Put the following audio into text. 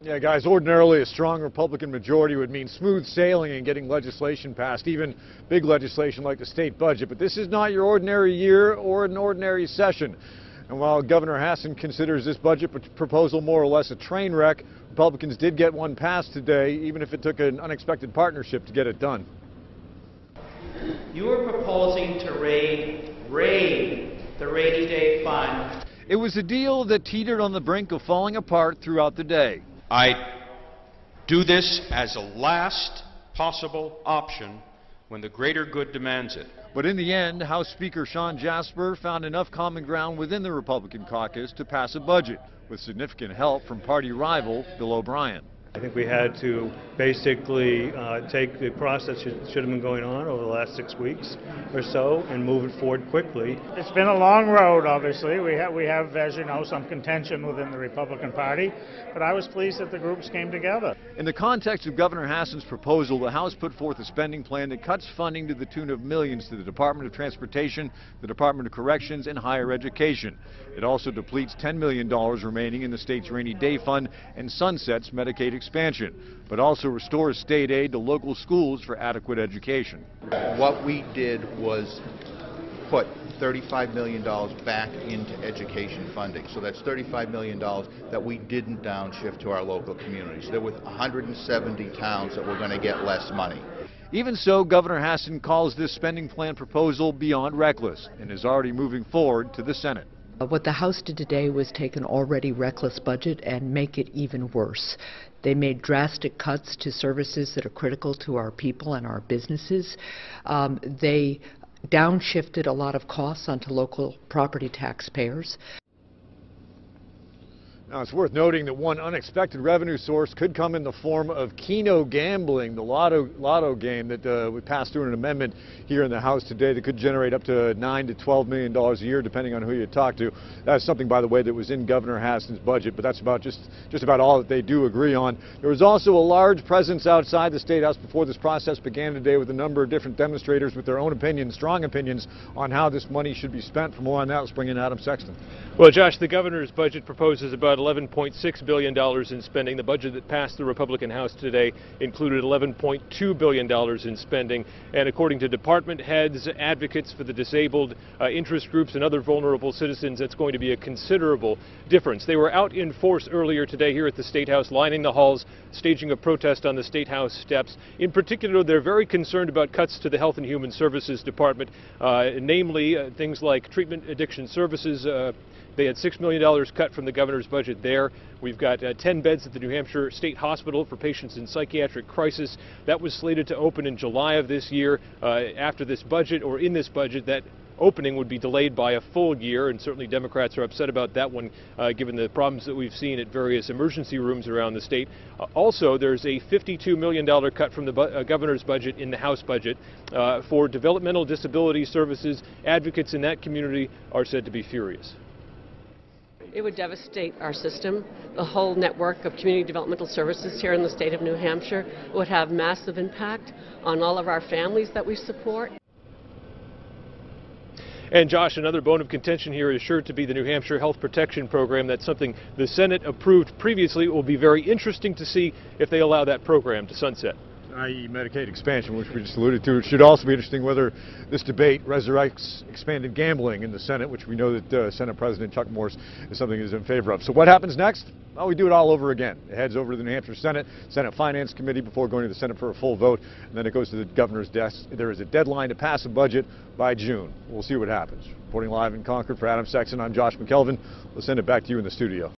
Yeah, guys, ordinarily a strong Republican majority would mean smooth sailing and getting legislation passed, even big legislation like the state budget. But this is not your ordinary year or an ordinary session. And while Governor Hassan considers this budget proposal more or less a train wreck, Republicans did get one passed today, even if it took an unexpected partnership to get it done. You are proposing to raid the rainy day fund. It was a deal that teetered on the brink of falling apart throughout the day. I do this as a last possible option when the greater good demands it. But in the end, House Speaker Sean Jasper found enough common ground within the Republican caucus to pass a budget, with significant help from party rival Bill O'Brien. I think we had to basically take the process that should have been going on over the last 6 weeks or so and move it forward quickly. It's been a long road, obviously. We have, as you know, some contention within the Republican Party, but I was pleased that the groups came together. In the context of Governor Hassan's proposal, the House put forth a spending plan that cuts funding to the tune of millions to the Department of Transportation, the Department of Corrections, and higher education. It also depletes $10 million remaining in the state's rainy day fund and sunsets Medicaid expansion, but also restores state aid to local schools for adequate education. What we did was put $35 million back into education funding. So that's $35 million that we didn't downshift to our local communities. There were 170 towns that were going to get less money. Even so, Governor Hassan calls this spending plan proposal beyond reckless and is already moving forward to the Senate. What the House did today was take an already reckless budget and make it even worse. They made drastic cuts to services that are critical to our people and our businesses. They downshifted a lot of costs onto local property taxpayers. Now, it's worth noting that one unexpected revenue source could come in the form of Keno gambling, the lotto game that would pass through an amendment here in the House today that could generate up to $9 to $12 million a year, depending on who you talk to. That's something, by the way, that was in Governor Hassan's budget, but that's about just about all that they do agree on. There was also a large presence outside the State House before this process began today, with a number of different demonstrators with their own opinions, strong opinions, on how this money should be spent. For more on that, let's bring in Adam Sexton. Well, Josh, the governor's budget proposes about $11.6 billion in spending. The budget that passed the Republican House today included $11.2 billion in spending. And according to department heads, advocates for the disabled, interest groups, and other vulnerable citizens, that's going to be a considerable difference. They were out in force earlier today here at the State House, lining the halls, staging a protest on the State House steps. In particular, they're very concerned about cuts to the Health and Human Services Department, namely things like treatment addiction services. They had $6 million cut from the governor's budget there. We've got 10 beds at the New Hampshire State Hospital for patients in psychiatric crisis. That was slated to open in July of this year. After this budget, or in this budget, that opening would be delayed by a full year, and certainly Democrats are upset about that one, given the problems that we've seen at various emergency rooms around the state. Also, there's a $52 million cut from the governor's budget in the House budget for developmental disability services. Advocates in that community are said to be furious. It would devastate our system, the whole network of community developmental services here in the state of New Hampshire. It would have massive impact on all of our families that we support. And Josh, another bone of contention here is sure to be the New Hampshire Health Protection Program. That's something the Senate approved previously. It will be very interesting to see if they allow that program to sunset. I.e. Medicaid expansion, which we just alluded to. It should also be interesting whether this debate resurrects expanded gambling in the Senate, which we know that Senate President Chuck Morse is something he's in favor of. So what happens next? Well, we do it all over again. It heads over to the New Hampshire Senate Finance Committee before going to the Senate for a full vote, and then it goes to the governor's desk. There is a deadline to pass a budget by June. We'll see what happens. Reporting live in Concord for Adam Sexton, I'm Josh McKelvin. We'll send it back to you in the studio.